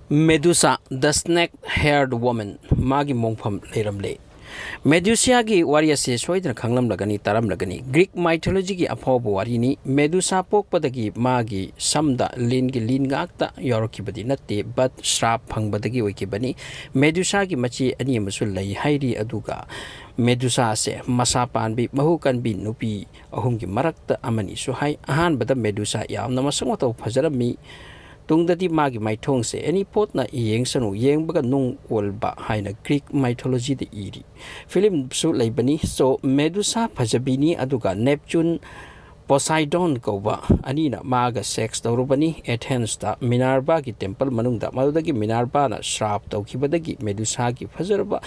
Medusa, the snake-haired woman, magi mongpham leiramle. Medusa gi warrior se soidna khanglam lagani taram lagani. Greek mythology gi aphobo warini Medusa pokpadagi magi samda lin ngakta yorokibadi natte but shrap phangbadagi oikibani. Medusa gi machi ani amasul lei hairi aduga Medusa se masa panbi mahu kanbi nupi ahumgi marakta amani suhai ahan bada Medusa yamna masangwato phajarami tungdadi magi maithong se any pot na iyeng sanu yeng baga nung olba haina Greek mythology de iri film su laibani so Medusa phajabini aduga Neptune Poseidon koba anina maga sex tawrubani Athens ta Minerva gi temple manungda madudagi Minerva na shrap tawkhibadagi Medusa gi phajarba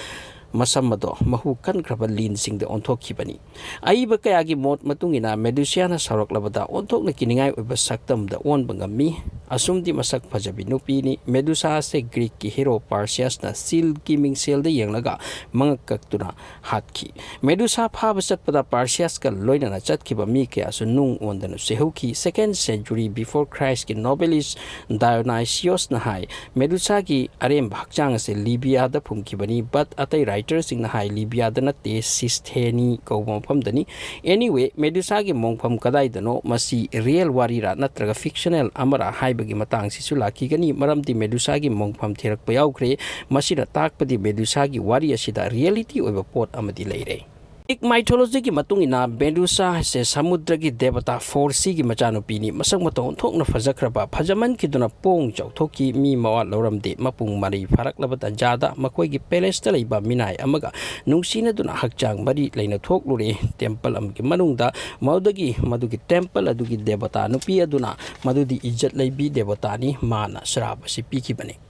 masamado mahu kan kraba lin sing de onthok khibani aiba kayagi mot matungina Medusa na sarok labada onthok na kiningai oba saktam da on bangami asumdi masak phajabi nupi ni Medusa se Greek ki hero Perseus na sil kiming sel de yenglaga mangakaktuna hatkhi Medusa phaba satpada Perseus ka loina na chatkhiba mi ke asunung ondana sehuki 2nd century before Christ ki novelist Dionysius na hai Medusa ki arem bhakchang se Libya da phumkhibani but atai writers in high Libya dana te Sisteni kaubam dani anyway Medusa gi mongpham kadai dano masi real warira natraga fictional amara haibagi matang si sulaki gani maramdi Medusa gi mongpham therak payaukre masira takpadi Medusa gi wari asida reality oiba pot amadi leire Greek mythology ki matungina Medusa se samudra gi devata forsi gi machanupi ni masak maton thokna fajakraba phajaman ki duna pong chawthoki mi mawa loramde mapung mari farak labata jada makoi gi palace ta leiba minai amaga nungsina duna hakchang mari leina thoklure temple am ki manungda maudagi madugi temple adugi devata nupi aduna madudi izzat leibi devata ni mana shrab si piki bane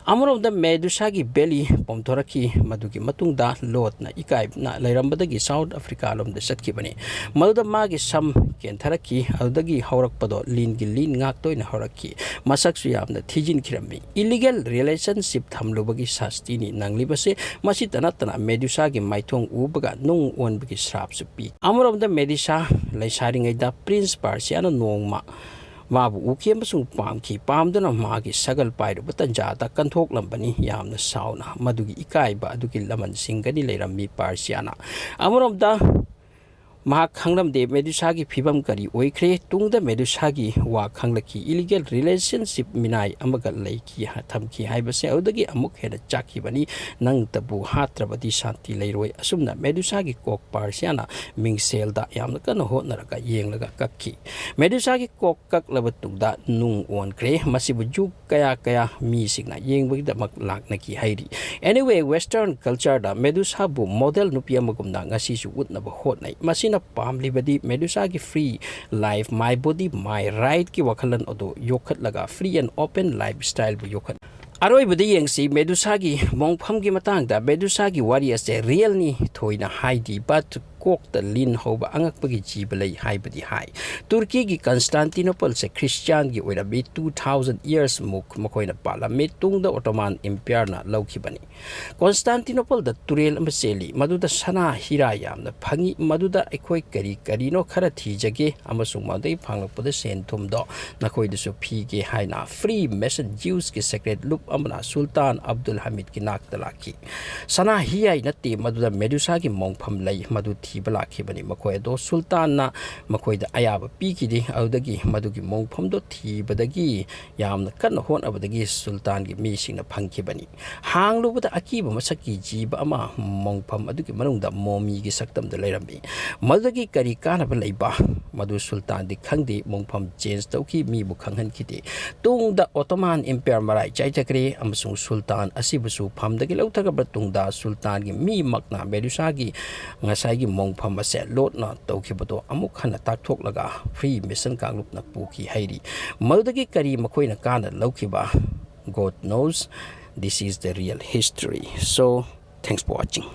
amro da Medusa gi belly pomthoraki madugi matungda lot na ikai na leirambadagi South Africa lom da satki bane maduda magi sam ken tharaki adagi haurakpado lin ngak toina hauraki masaksu yamna thijin khirami illegal relationship thamlubagi sasti ni nanglibase masi tanatana Medusa gi maithong ubaga nung onbagi shrap supi amro da Medusa laisaringai da Prince Perseus nongma mabu ukiem basung pamki pamdana magi sagal pairu batanjata kanthok lambani yamna sauna madugi ikaiba adugi laman singani leirammi Perseus amoromda mahak khanglam de Medusa gi phibam kari oikhre tungda Medusa gi wa khanglaki illegal relationship minai amaga leiki thamki haibase audagi amuk heda chakhi bani nang tabu hatrabati shanti leiroi asumna Medusa gi kok Perseus mingsel da yamna kana hotnaraka yenglaga kakki Medusa gi kok kak labatungda nung on kre masibu juk kaya mi signa yengbagi damak lakna ki hairi anyway western culture da Medusa bu model nupi amagumna ngasi su utnaba hotnai masina pamlibadi Medusa gi free life my body my right ki wakhalan odo yokhat laga free and open lifestyle bu yokhat aroi budi yengsi Medusa gi mongpham gi matang da Medusa gi warrior se real ni thoina haidi but kok ta lin hoba angak pagi jibalai haibadi hai Turkey gi Constantinople se Christian gi oira be 2000 years muk makoina pala me tungda Ottoman Empire na laukhibani Constantinople da turel amaseli maduda sana hira yamna phangi maduda ekhoi kari no khara thijage amasung madai phanglakpada senthum do nakoi da so phige haina free message Jews ki secret loop amana Sultan Abdul Hamid ki nak talaki sana hiyai natti maduda Medusa gi mongpham lai madu bala khibani makoi do Sultan na makoi da ayaba pikidi audagi madugi mongpham do thibadagi yamna kan hon abadagi Sultan gi mi singna phangkhibani hanglubada akiba masaki jiba ama mongpham adugi manungda momi gi saktam da leirambi madagi kari kana ba leiba madu Sultan di khangdi mongpham change tawki mi bu khanghan khiti tungda Ottoman Empire marai chaitakre amasung Sultan asibusu phamdagi lauthaga batungda Sultan gi mi makna Medusa gi ngasai gi mongpham ase lot na tawkhibado amuk hana takthok laga free mission kanglup na puki hairi madagi kari makoina kana laukhiba God knows this is the real history so thanks for watching